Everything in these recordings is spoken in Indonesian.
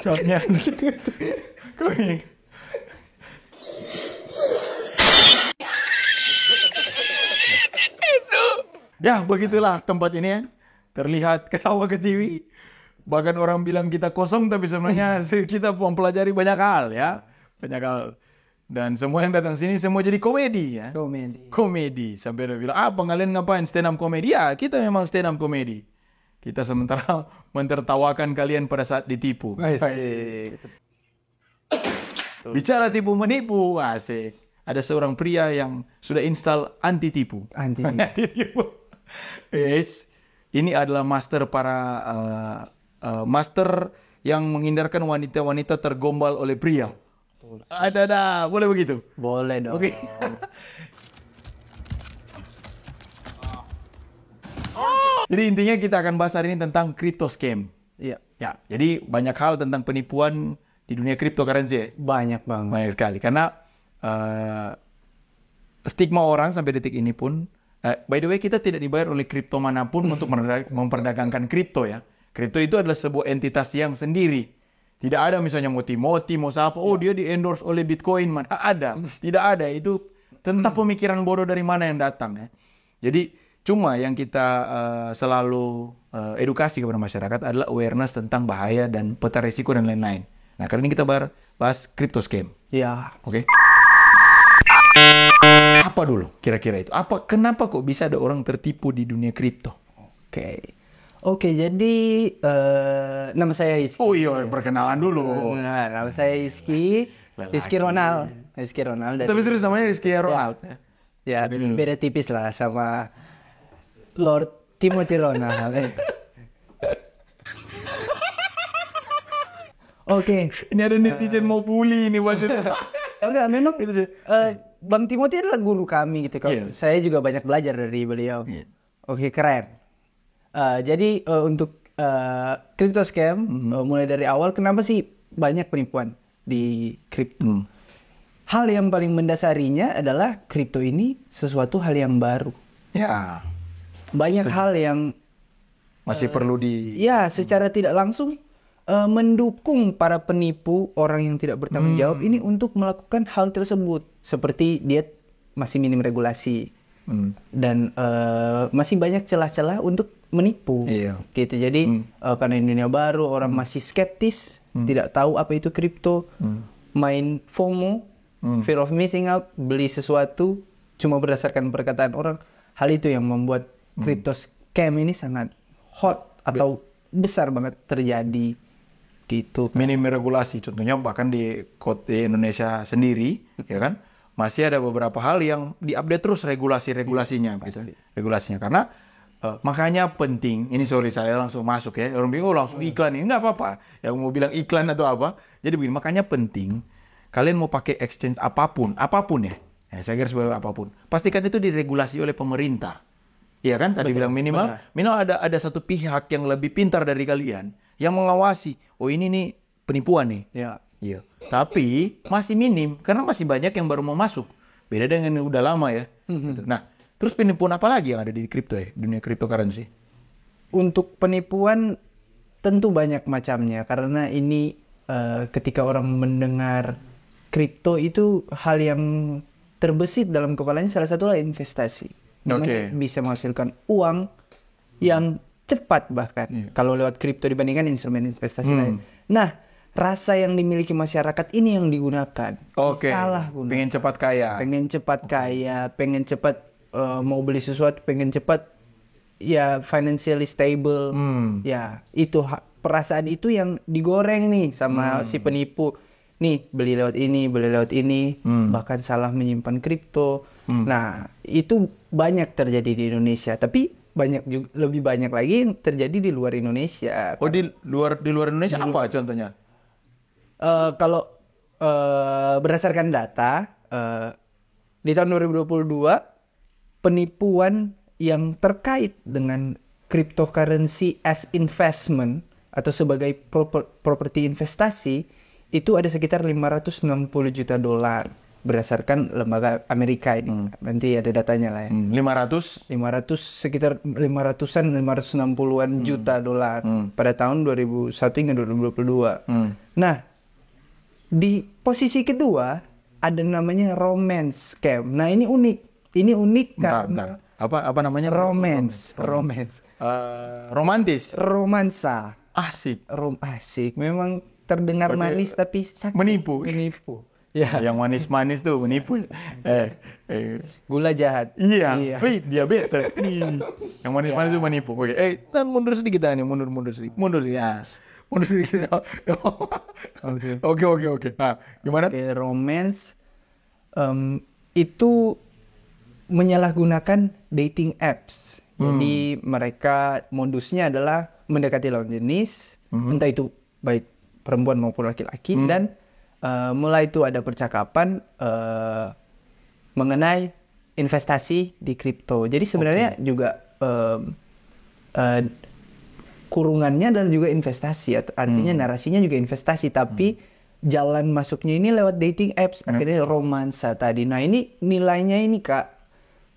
Contohnya kuning. Ya, begitulah tempat ini ya. Terlihat ketawa ke TV. Bahkan orang bilang kita kosong, tapi sebenarnya kita mempelajari banyak hal ya. Banyak hal. Dan semua yang datang sini semua jadi komedi ya. Komedi. Sampai dia bilang, kalian ngapain stand up komedi? Ya, kita memang stand up komedi. Kita sementara mentertawakan kalian pada saat ditipu. Bicara tipu menipu, asik. Ada seorang pria yang sudah install anti tipu. Yes. Ini adalah master para master yang menghindarkan wanita-wanita tergombal oleh pria. Ada, boleh begitu? Boleh dong. Oke. Jadi intinya kita akan bahas hari ini tentang crypto scam. Iya. Ya, jadi banyak hal tentang penipuan di dunia cryptocurrency. Banyak banget. Banyak sekali. Karena stigma orang sampai detik ini pun, by the way kita tidak dibayar oleh kripto manapun untuk memperdagangkan kripto ya. Kripto itu adalah sebuah entitas yang sendiri. Tidak ada misalnya mau Timothy, mau siapa, dia di-endorse oleh Bitcoin, man. Ada. Tidak ada. Itu tentang pemikiran bodoh dari mana yang datang ya. Jadi cuma yang kita selalu edukasi kepada masyarakat adalah awareness tentang bahaya dan peta risiko dan lain-lain. Nah, kali ini kita bahas crypto scam. Iya. Oke. Apa dulu kira-kira itu? Kenapa kok bisa ada orang tertipu di dunia kripto? Oke, jadi nama saya Rizky. Oh iya, perkenalan dulu. Nah, nama saya Rizky Ronald. Rizky Ronald. Tapi serius namanya Rizky Ronald. Ya, beda tipis lah sama Lord Timothy Ronald. Oke. Ini ada netizen mau bully ini maksudnya. Enggak, memang Bang Timothy adalah guru kami gitu. Saya juga banyak belajar dari beliau. Oke, keren. Jadi untuk crypto scam mulai dari awal, kenapa sih banyak penipuan di kripto? Hal yang paling mendasarinya adalah kripto ini sesuatu hal yang baru. Ya. Banyak hal yang masih perlu ya, secara tidak langsung mendukung para penipu, orang yang tidak bertanggung jawab ini untuk melakukan hal tersebut. Seperti dia masih minim regulasi dan masih banyak celah-celah untuk menipu. Gitu. Jadi karena ini dunia baru, orang masih skeptis, tidak tahu apa itu kripto, main FOMO, fear of missing out, beli sesuatu cuma berdasarkan perkataan orang. Hal itu yang membuat crypto scam ini sangat hot atau besar banget terjadi gitu. Minim regulasi, contohnya bahkan di kota Indonesia sendiri, ya kan, masih ada beberapa hal yang diupdate terus regulasinya, regulasinya. Karena makanya penting, ini sorry saya langsung masuk ya, orang bingung langsung iklan ini, nggak apa-apa, yang mau bilang iklan atau apa. Jadi begini, makanya penting, kalian mau pakai exchange apapun ya, saya kira sebagai apapun, pastikan itu diregulasi oleh pemerintah. Iya kan, tadi bilang minimal ada satu pihak yang lebih pintar dari kalian, yang mengawasi, ini nih penipuan nih. Iya. Tapi masih minim, karena masih banyak yang baru mau masuk. Beda dengan yang udah lama ya. Nah, terus penipuan apa lagi yang ada di kripto ya, dunia cryptocurrency? Untuk penipuan tentu banyak macamnya, karena ini ketika orang mendengar kripto itu hal yang terbesit dalam kepalanya, salah satunya investasi. Bisa menghasilkan uang yang cepat bahkan kalau lewat kripto dibandingkan instrumen investasi lain. Nah, rasa yang dimiliki masyarakat ini yang digunakan. Salah guna. Pengen cepat kaya. Pengen cepat mau beli sesuatu, pengen cepat ya financially stable. Ya, itu perasaan itu yang digoreng nih sama si penipu. Nih, beli lewat ini, bahkan salah menyimpan kripto. Nah, itu banyak terjadi di Indonesia, tapi lebih banyak lagi yang terjadi di luar Indonesia. Di luar Indonesia apa contohnya? Kalau berdasarkan data di tahun 2022 penipuan yang terkait dengan cryptocurrency as investment atau sebagai properti investasi itu ada sekitar $560 juta. berdasarkan lembaga Amerika ini. Nanti ada datanya lah ya. 500 sekitar 560-an juta dolar pada tahun 2001 hingga 2022. Nah, di posisi kedua ada namanya romance scam. Nah, ini unik. Ini unik bentar. Apa namanya? Romance. Romantis. Romansa. Asik. Asik. Memang terdengar manis tapi sakit. Menipu. Ya. Yang manis-manis tuh menipu. Gula jahat. Iya. Wih, diabetes. Yang manis-manis tuh menipu. Oke. Mundur sedikit nih, mundur sedikit. Mundur ya. Mundur sedikit. Oke. Nah, gimana? Romance itu menyalahgunakan dating apps. Jadi mereka modusnya adalah mendekati lawan jenis, entah itu baik perempuan maupun laki-laki, dan mulai itu ada percakapan mengenai investasi di kripto. Jadi sebenarnya juga kurungannya adalah juga investasi, artinya narasinya juga investasi, tapi jalan masuknya ini lewat dating apps, akhirnya romansa tadi. Nah, ini nilainya ini Kak,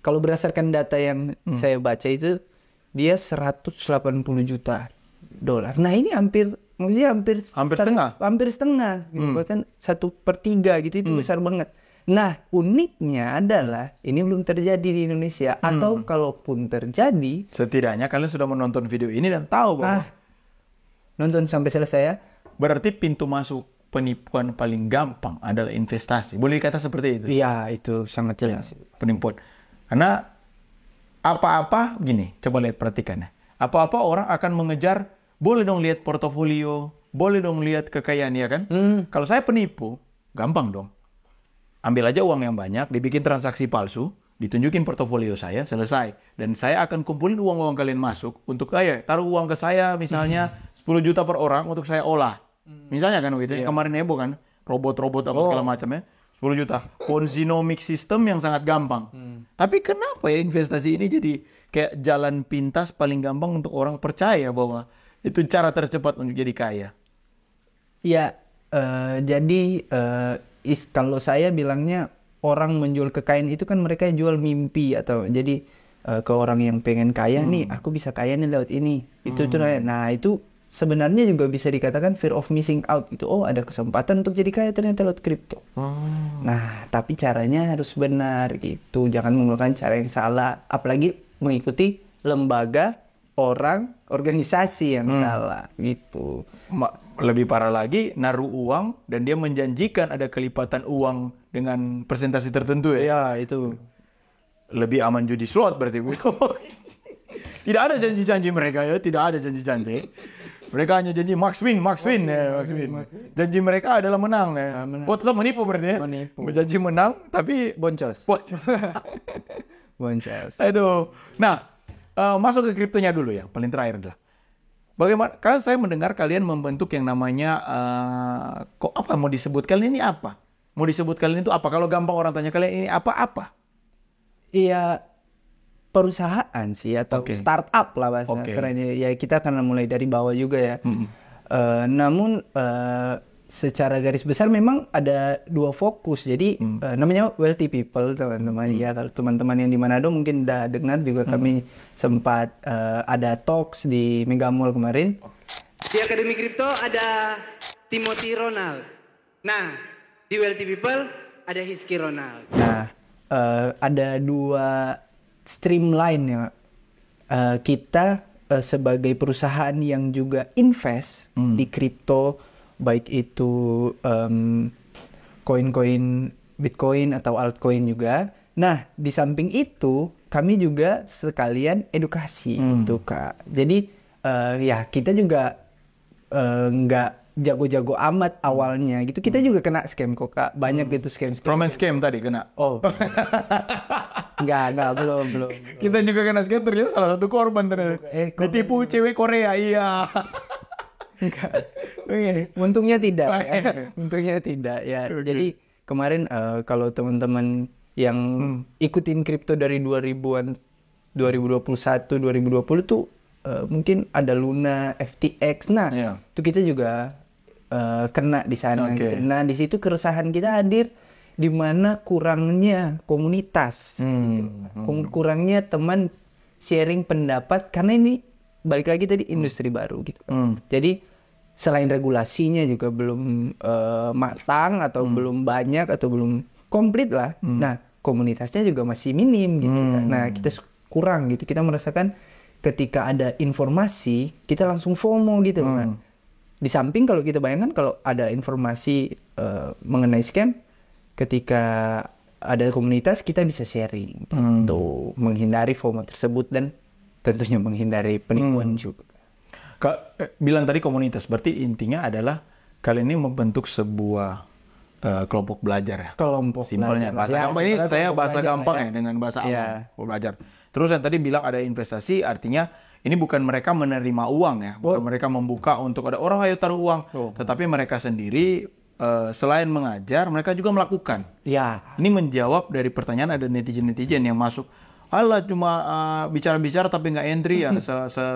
kalau berdasarkan data yang saya baca itu dia 180 juta dolar. Nah, ini hampir setengah. Hampir setengah. Gitu. Bahkan 1/3 gitu, itu besar banget. Nah, uniknya adalah ini belum terjadi di Indonesia, atau kalaupun terjadi, setidaknya kalian sudah menonton video ini dan tahu bahwa nonton sampai selesai ya. Berarti pintu masuk penipuan paling gampang adalah investasi. Boleh dikata seperti itu? Iya, itu sangat jelas. Penipuan. Karena apa-apa gini, coba lihat perhatikan ya. Apa-apa orang akan mengejar, boleh dong lihat portofolio, boleh dong lihat kekayaan, ya kan? Kalau saya penipu, gampang dong. Ambil aja uang yang banyak, dibikin transaksi palsu, ditunjukin portofolio saya, selesai. Dan saya akan kumpulin uang-uang kalian masuk untuk taruh uang ke saya misalnya 10 juta per orang untuk saya olah. Misalnya kan begitu. Kemarin heboh kan, robot-robot apa segala macam ya. 10 juta. Ponzinomic system yang sangat gampang. Tapi kenapa ya investasi ini jadi kayak jalan pintas paling gampang untuk orang percaya bahwa itu cara tercepat untuk jadi kaya? Ya, jadi kalau saya bilangnya orang menjual kekayaan itu kan mereka jual mimpi, atau jadi ke orang yang pengen kaya nih, aku bisa kaya nih lewat ini. Itu nah itu sebenarnya juga bisa dikatakan fear of missing out gitu. Oh, ada kesempatan untuk jadi kaya ternyata lewat kripto. Nah, tapi caranya harus benar gitu. Jangan menggunakan cara yang salah, apalagi mengikuti lembaga, orang, organisasi yang salah gitu. Lebih parah lagi, naruh uang dan dia menjanjikan ada kelipatan uang dengan persentase tertentu ya. Ya, itu lebih aman judi slot berarti. Tidak ada janji-janji mereka ya, tidak ada janji-janji. Mereka hanya janji max win. Janji mereka adalah menang ya. Oh, tetap menipu berarti ya. Berjanji menang tapi boncos. Aduh. Nah, masuk ke kriptonya dulu ya, paling terakhir adalah. Bagaimana? Kan saya mendengar kalian membentuk yang namanya mau disebut kalian ini apa? Mau disebut kalian itu apa? Kalau gampang orang tanya kalian ini apa-apa? Iya, perusahaan sih, atau startup lah bahasa kerennya. Ya, kita akan mulai dari bawah juga ya. Namun secara garis besar memang ada dua fokus. Jadi namanya Wealthy People, teman-teman. Ya, kalau teman-teman yang di Manado mungkin udah dengar juga, kami sempat ada talks di Mega Mall kemarin. Di Akademi Kripto ada Timothy Ronald. Nah, di Wealthy People ada Hizky Ronald. Nah, ada dua streamline ya. Kita sebagai perusahaan yang juga invest di kripto, baik itu koin-koin Bitcoin atau altcoin juga. Nah, di samping itu kami juga sekalian edukasi itu Kak. Jadi ya kita juga nggak jago-jago amat awalnya gitu. Kita juga kena scam kok Kak. Banyak gitu scam. Romance scam tadi kena. Oh. Enggak, belum. Kita juga kena scam, ternyata salah satu korban ternyata. Ditipu cewek Korea, iya. Enggak. Untungnya tidak. Untungnya tidak ya. Jadi kemarin kalau teman-teman yang ikutin kripto dari 2000-an, 2021, 2020 tuh mungkin ada Luna, FTX. Nah, itu kita juga kena di sana gitu. Nah, di situ keresahan kita hadir. di mana kurangnya komunitas, gitu. Kurangnya teman sharing pendapat, karena ini balik lagi tadi industri baru gitu. Jadi selain regulasinya juga belum matang atau belum banyak atau belum komplit lah. Nah, komunitasnya juga masih minim gitu. Nah, kita kurang gitu. Kita merasakan ketika ada informasi, kita langsung FOMO gitu kan. Di samping kalau kita bayangkan kalau ada informasi mengenai scam, ketika ada komunitas kita bisa sharing gitu, menghindari FOMO tersebut dan tentunya menghindari penipuan juga. Bilang tadi komunitas, berarti intinya adalah kalian ini membentuk sebuah kelompok belajar ya. Kelompok simpelnya bahasa gampang ini saya bahasa gampang ya dengan bahasa awam belajar. Terus yang tadi bilang ada investasi, artinya ini bukan mereka menerima uang ya, bukan mereka membuka untuk ada orang ayo taruh uang, tetapi mereka sendiri selain mengajar mereka juga melakukan. Ya. Ini menjawab dari pertanyaan ada netizen yang masuk. Alah cuma bicara-bicara tapi nggak entry ya.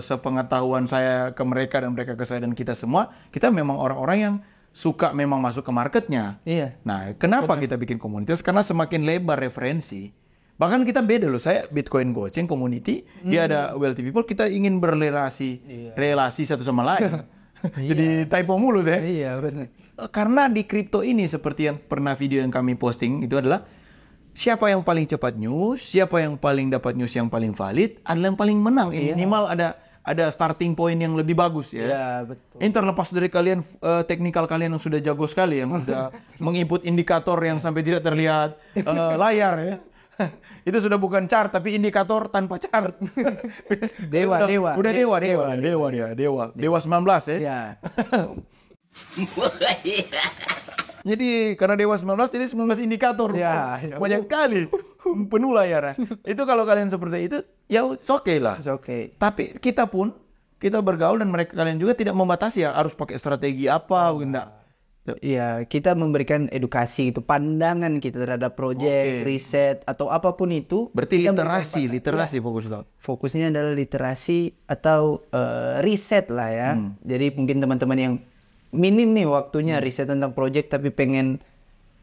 Sepengetahuan saya ke mereka dan mereka ke saya dan kita semua, kita memang orang-orang yang suka memang masuk ke marketnya. Iya. Nah, kenapa kita bikin komunitas? Karena semakin lebar referensi. Bahkan kita beda loh. Saya Bitcoin Goceng community, dia ada wealthy people. Kita ingin berrelasi, relasi satu sama lain. Jadi typo mulu deh. Iya, benar. Karena di kripto ini seperti yang pernah video yang kami posting itu adalah siapa yang paling cepat news, siapa yang paling dapat news yang paling valid adalah yang paling menang. Minimal ada starting point yang lebih bagus ya. Iya, betul. Ini terlepas dari kalian teknikal kalian yang sudah jago sekali yang sudah menginput indikator yang sampai tidak terlihat layar ya. Itu sudah bukan chart tapi indikator tanpa chart. Dewa. Udah dewa dia. Dewa 19 ya. Iya. Jadi karena Dewa 19 jadi 19 indikator. Ya. Banyak sekali. Penuh layar. Itu kalau kalian seperti itu ya oke lah. Oke. Tapi kita bergaul dan mereka kalian juga tidak membatasi ya harus pakai strategi apa enggak. Iya, kita memberikan edukasi itu, pandangan kita terhadap proyek, riset atau apapun itu. Berarti literasi fokus dong. Fokusnya adalah literasi atau riset lah ya. Jadi mungkin teman-teman yang minim nih waktunya riset tentang proyek tapi pengen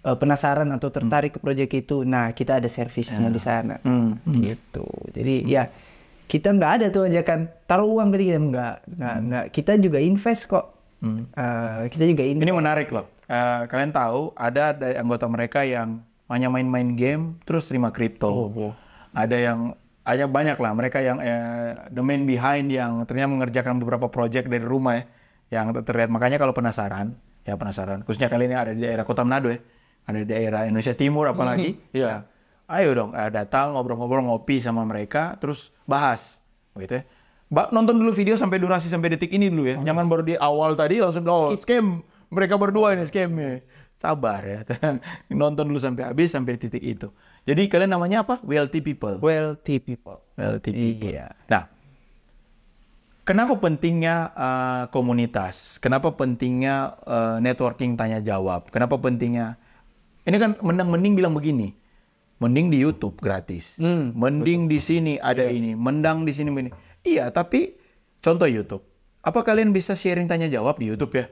penasaran atau tertarik ke proyek itu, nah kita ada servisnya di sana. Gitu. Jadi ya kita nggak ada tuh ajakan taruh uang ke kita, nggak. Kita juga invest kok. Kita juga invest. Ini menarik loh. Kalian tahu ada anggota mereka yang hanya main-main game terus terima kripto. Ada banyak lah mereka yang the man behind yang ternyata mengerjakan beberapa project dari rumah ya, yang terlihat. Makanya kalau penasaran, khususnya kali ini ada di daerah Kota Manado ya, ada di daerah Indonesia Timur apalagi, ya, ayo dong datang ngobrol-ngobrol ngopi sama mereka, terus bahas, gitu ya. Nonton dulu video sampai durasi sampai detik ini dulu ya, jangan baru di awal tadi langsung scam, mereka berdua ini scamnya. Sabar ya, nonton dulu sampai habis sampai titik itu. Jadi kalian namanya apa? Wealthy people. Iya. Nah. Kenapa pentingnya komunitas? Kenapa pentingnya networking tanya jawab? Kenapa pentingnya? Ini kan mending bilang begini. Mending di YouTube gratis. Mending di sini ada ini. Mendang di sini ini. Iya, tapi contoh YouTube. Apa kalian bisa sharing tanya jawab di YouTube ya?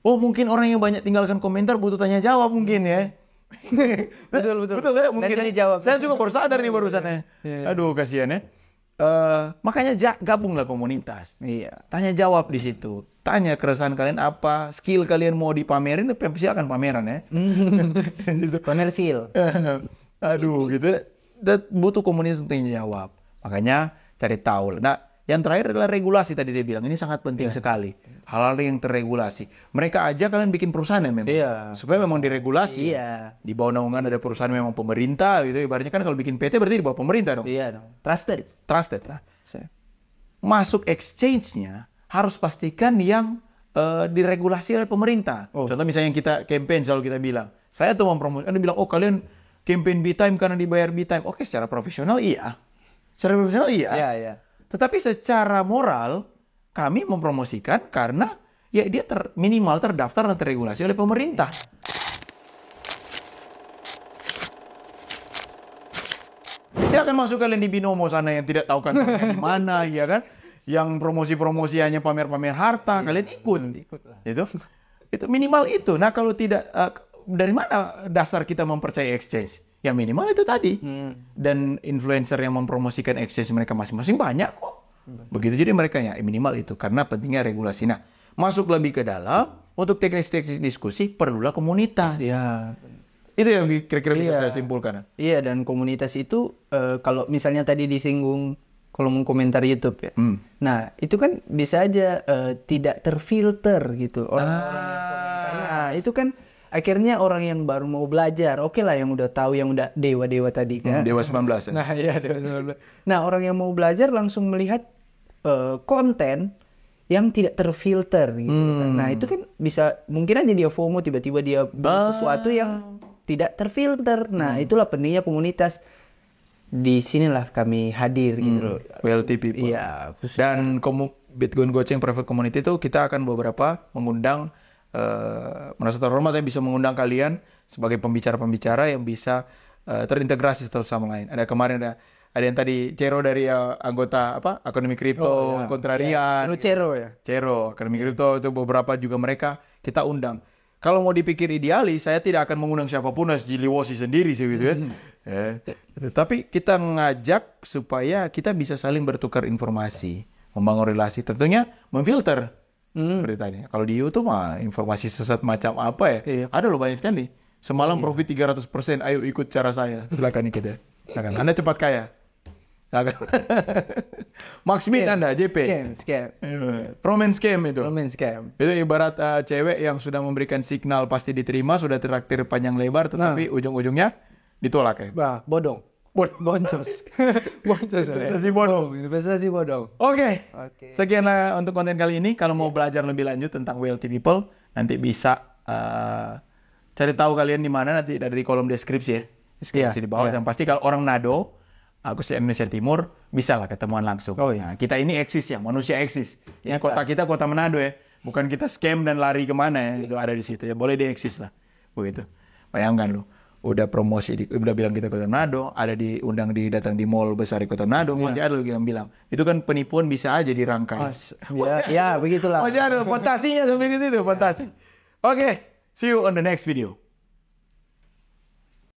Oh, mungkin orang yang banyak tinggalkan komentar butuh tanya jawab mungkin ya. Betul ya, mungkin dijawab. Saya juga baru sadar nih barusan ya. Aduh, kasihan ya. Makanya gabunglah komunitas. Iya. Tanya jawab di situ. Tanya keresahan kalian apa, skill kalian mau dipamerin, silakan pameran ya. Komersil. Aduh, gitu. Butuh komunitas untuk tanya jawab. Makanya cari tahu. Nah, yang terakhir adalah regulasi tadi dia bilang. Ini sangat penting sekali. Hal-hal yang terregulasi. Mereka aja kalian bikin perusahaan ya memang. Iya. Supaya memang diregulasi. Iya. Di bawah naungan ada perusahaan memang pemerintah gitu. Ibaratnya kan kalau bikin PT berarti di bawah pemerintah dong. Iya dong. Trusted lah. Masuk exchange-nya harus pastikan yang diregulasi oleh pemerintah. Contoh misalnya yang kita campaign selalu kita bilang. Saya tuh mempromosikan, dia bilang, oh kalian campaign B-Time karena dibayar B-Time. Oke, secara profesional iya. Iya. Tetapi secara moral, kami mempromosikan karena ya dia minimal terdaftar dan terregulasi oleh pemerintah. Silakan masuk kalian di Binomo sana yang tidak tahu kan di mana, ya kan? Yang promosi-promosi hanya pamer-pamer harta, kalian ikut. Itu minimal itu. Nah kalau tidak dari mana dasar kita mempercayai exchange? Ya minimal itu tadi. Dan influencer yang mempromosikan exchange mereka masing-masing banyak kok. Begitu jadi mereka ya minimal itu. Karena pentingnya regulasi. Nah, masuk lebih ke dalam, untuk teknis-teknis diskusi perlulah komunitas. Ya. Itu yang kira-kira bisa saya simpulkan. Iya, dan komunitas itu kalau misalnya tadi disinggung kolom komentar YouTube ya. Nah, itu kan bisa aja tidak terfilter gitu. Nah, itu kan akhirnya orang yang baru mau belajar, oke lah yang udah tahu, yang udah dewa-dewa tadi kan. Dewa 19 ya. Nah, iya dewa 19. Nah, orang yang mau belajar langsung melihat konten yang tidak terfilter gitu kan. Nah, itu kan bisa mungkin aja dia FOMO, tiba-tiba dia beli sesuatu yang tidak terfilter. Nah, itulah pentingnya komunitas. Di sinilah kami hadir gitu loh. Wealthy people. Iya. Dan Bitcoin Goceng Private Community itu kita akan beberapa mengundang merasa terhormat yang bisa mengundang kalian sebagai pembicara-pembicara yang bisa terintegrasi satu sama lain. Ada kemarin ada yang tadi Cero dari anggota Akademi Kripto, Kontrarian. Cero ya. Cero, Akademi Kripto itu beberapa juga mereka kita undang. Kalau mau dipikir idealis, saya tidak akan mengundang siapapun harus Jiliwosi sendiri sih gitu ya. Tapi kita ngajak supaya kita bisa saling bertukar informasi, membangun relasi, tentunya memfilter. Seperti tadi. Kalau di YouTube mah informasi sesat macam apa ya? Ada loh banyak sekali. Semalam profit 300%, ayo ikut cara saya. Silakan ikut ya. Silakan. Anda cepat kaya. Silakan. Maksmin Anda, JP. Scam. Romance scam itu. Romance scam. Itu ibarat cewek yang sudah memberikan signal pasti diterima, sudah traktir panjang lebar, tetapi ujung-ujungnya ditolak ya. Bah, bodong. Boncos. Boncos. Investasi bodong. Oke. Sekian untuk konten kali ini. Kalau mau belajar lebih lanjut tentang wealthy people, nanti bisa cari tahu kalian di mana, nanti dari kolom deskripsi ya. Deskripsi di bawah. Yang pasti kalau orang Nado, Agus Indonesia Timur, bisa lah ketemuan langsung. Nah, kita ini eksis ya, manusia eksis. Ini kota kita kota Manado ya. Bukan kita scam dan lari kemana ya. Itu ada di situ ya. Boleh dieksis lah. Begitu. Bayangkan lu. Udah promosi, udah bilang kita kota Manado, ada diundang datang di mall besar di kota Manado, masih ada yang bilang. Itu kan penipuan bisa aja dirangkai. Ya, begitulah. Masih ada fantasinya sampai ke situ, fantasi. Oke, see you on the next video.